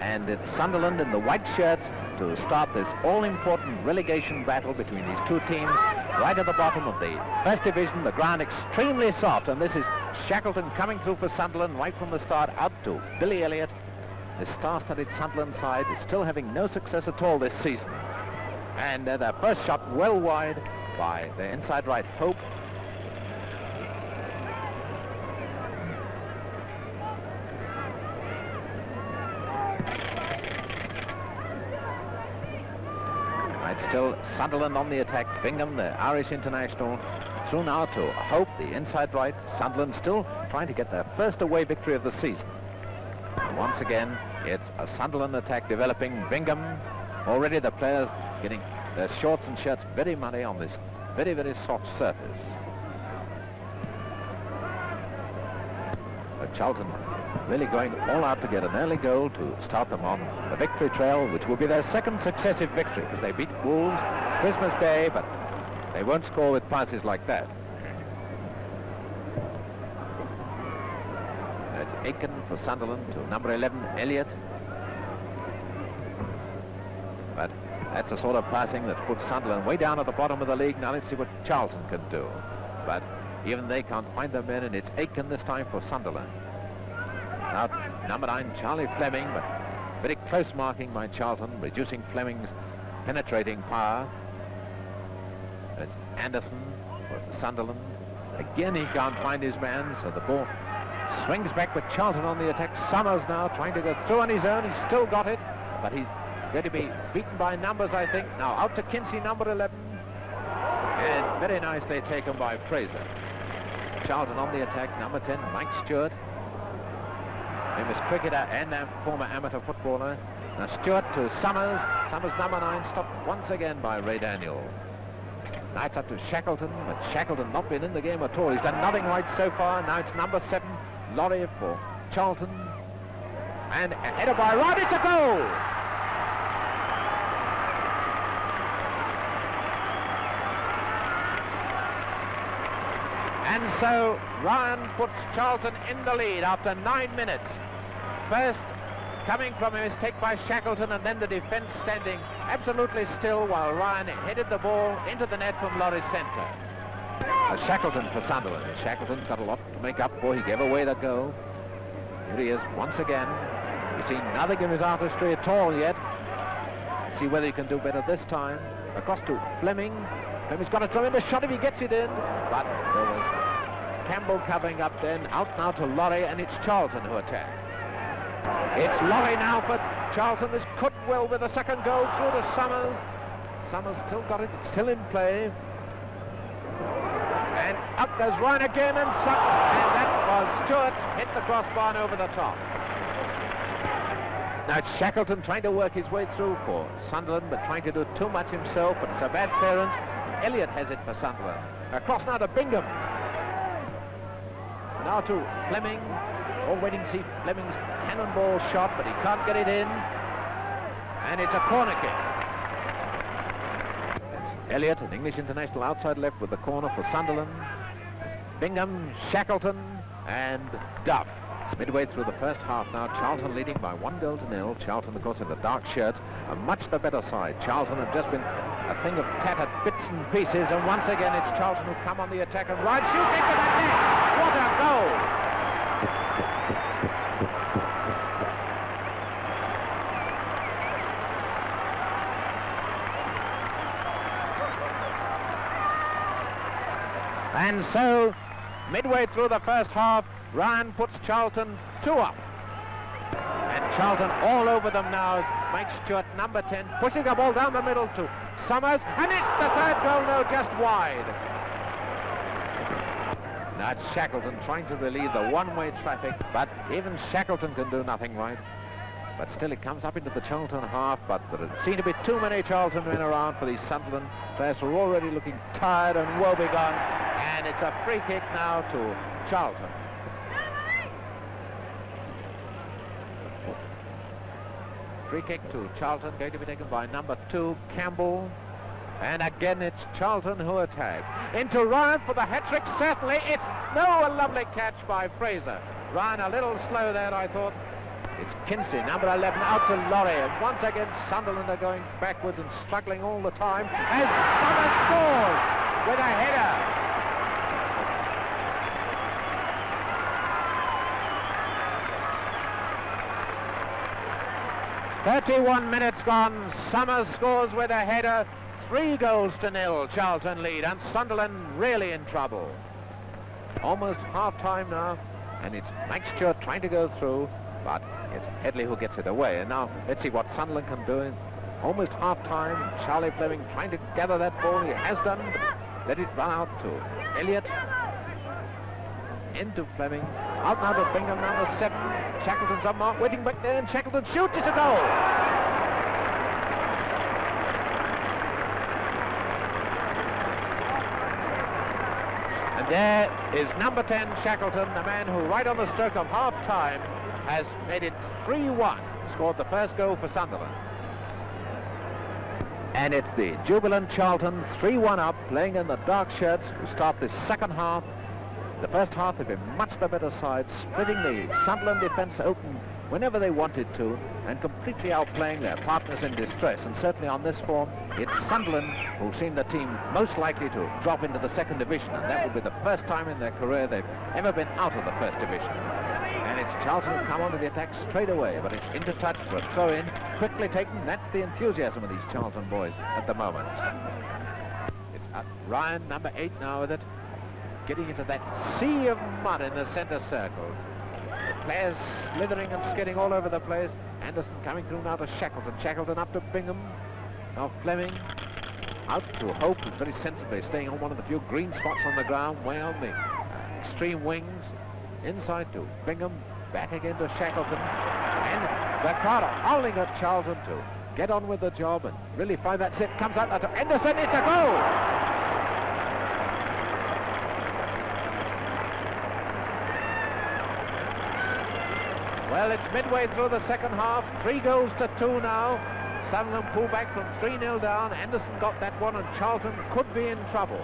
And it's Sunderland in the white shirts to start this all-important relegation battle between these two teams right at the bottom of the first division. The ground extremely soft, and this is Shackleton coming through for Sunderland right from the start out to Billy Elliott. The star-studded Sunderland side is still having no success at all this season. And their first shot well wide by the inside right Hope. Still Sunderland on the attack. Bingham, the Irish international, through now to Hope, the inside right. Sunderland still trying to get their first away victory of the season. And once again, it's a Sunderland attack developing. Bingham, already the players getting their shorts and shirts very muddy on this very, very soft surface. But Charlton really going all out to get an early goal to start them on the victory trail, which will be their second successive victory, because they beat Wolves Christmas Day, but they won't score with passes like that. That's Aiken for Sunderland to number 11, Elliott. But that's the sort of passing that puts Sunderland way down at the bottom of the league. Now let's see what Charlton can do. But even they can't find their men, and it's Aiken this time for Sunderland. Now, number 9, Charlie Fleming, but very close marking by Charlton, reducing Fleming's penetrating power. It's Anderson for Sunderland. Again, he can't find his man, so the ball swings back with Charlton on the attack. Summers now trying to go through on his own. He's still got it, but he's going to be beaten by numbers, I think. Now, out to Kinsey, number 11. And very nicely taken by Fraser. Charlton on the attack, number 10, Mike Stewart. Famous cricketer and former amateur footballer. Now Stewart to Summers. Summers, number 9, stopped once again by Ray Daniel. Now it's up to Shackleton, but Shackleton not been in the game at all. He's done nothing right so far. Now it's number 7, Laurie for Charlton. And a header by Ryan, it's a goal! And so Ryan puts Charlton in the lead after 9 minutes. First coming from a mistake by Shackleton, and then the defence standing absolutely still while Ryan headed the ball into the net from Laurie's centre. Shackleton for Sunderland. Shackleton's got a lot to make up for. He gave away the goal. Here he is once again. You see nothing of his artistry at all yet. See whether he can do better this time. Across to Fleming. Fleming's got a tremendous shot if he gets it in, but there was Campbell covering up then. Out now to Laurie, and it's Charlton who attack. It's Laurie now for Charlton. This could well with a second goal through to Summers. Summers still got it, it's still in play. And up goes Ryan again, and that was Stewart, hit the crossbar and over the top. Now it's Shackleton trying to work his way through for Sunderland, but trying to do too much himself, but it's a bad clearance. Elliott has it for Sunderland. Across now to Bingham. Now to Fleming. All waiting to see Fleming's cannonball shot, but he can't get it in. And it's a corner kick. It's Elliott, an English international, outside left with the corner for Sunderland. It's Bingham, Shackleton, and Duff. Midway through the first half now, Charlton leading by 1-0. Charlton, of course, in the dark shirts, a much the better side. Charlton have just been a thing of tattered bits and pieces, and once again it's Charlton who come on the attack, and Ryan shooting for the net. What a goal! And so, midway through the first half, Ryan puts Charlton 2 up. And Charlton all over them now. Mike Stewart, number 10, pushing the ball down the middle to Summers, and it's the third goal, no, just wide. Now it's Shackleton trying to relieve the one-way traffic, but even Shackleton can do nothing right. But still it comes up into the Charlton half, but there seem to be too many Charlton men around for these Sunderland players who are already looking tired and woebegone. And it's a free kick now to Charlton. Free kick to Charlton, going to be taken by number 2, Campbell. And again it's Charlton who attack. Into Ryan for the hat-trick, certainly. It's a lovely catch by Fraser. Ryan a little slow there, I thought. It's Kinsey, number 11, out to Laurie. And once again, Sunderland are going backwards and struggling all the time. As Summers scores with a header. "31 minutes gone. Summers scores with a header. 3-0 Charlton lead, and Sunderland really in trouble. Almost half-time now, and it's Mike Stewart trying to go through, but it's Headley who gets it away. And now let's see what Sunderland can do. Almost half-time, Charlie Fleming trying to gather that ball. He has done. Let it run out to Elliott. Into Fleming. Out now to Bingham, number 7. Shackleton's up, Mark waiting back there, and Shackleton shoots. It's a goal. And there is number 10, Shackleton, the man who, right on the stroke of half-time, has made it 3-1, scored the first goal for Sunderland. And it's the jubilant Charlton, 3-1 up, playing in the dark shirts, who start this second half. The first half they've been much the better side, splitting the Sunderland defence open whenever they wanted to, and completely outplaying their partners in distress. And certainly on this form, it's Sunderland who seem the team most likely to drop into the second division, and that will be the first time in their career they've ever been out of the first division. And it's Charlton who come onto the attack straight away, but it's into touch for a throw-in, quickly taken. That's the enthusiasm of these Charlton boys at the moment. It's Ryan, number 8 now with it, getting into that sea of mud in the centre circle. The players slithering and skidding all over the place. Anderson coming through now to Shackleton. Shackleton up to Bingham. Now Fleming out to Hope, who's very sensibly staying on one of the few green spots on the ground, way on the extreme wings. Inside to Bingham, back again to Shackleton. And the crowd are howling at Charlton to get on with the job and really find that zip. Comes out now to Anderson. It's a goal! Well, it's midway through the second half, 3-2 now. Sunderland pull back from 3-0 down. Anderson got that one, and Charlton could be in trouble.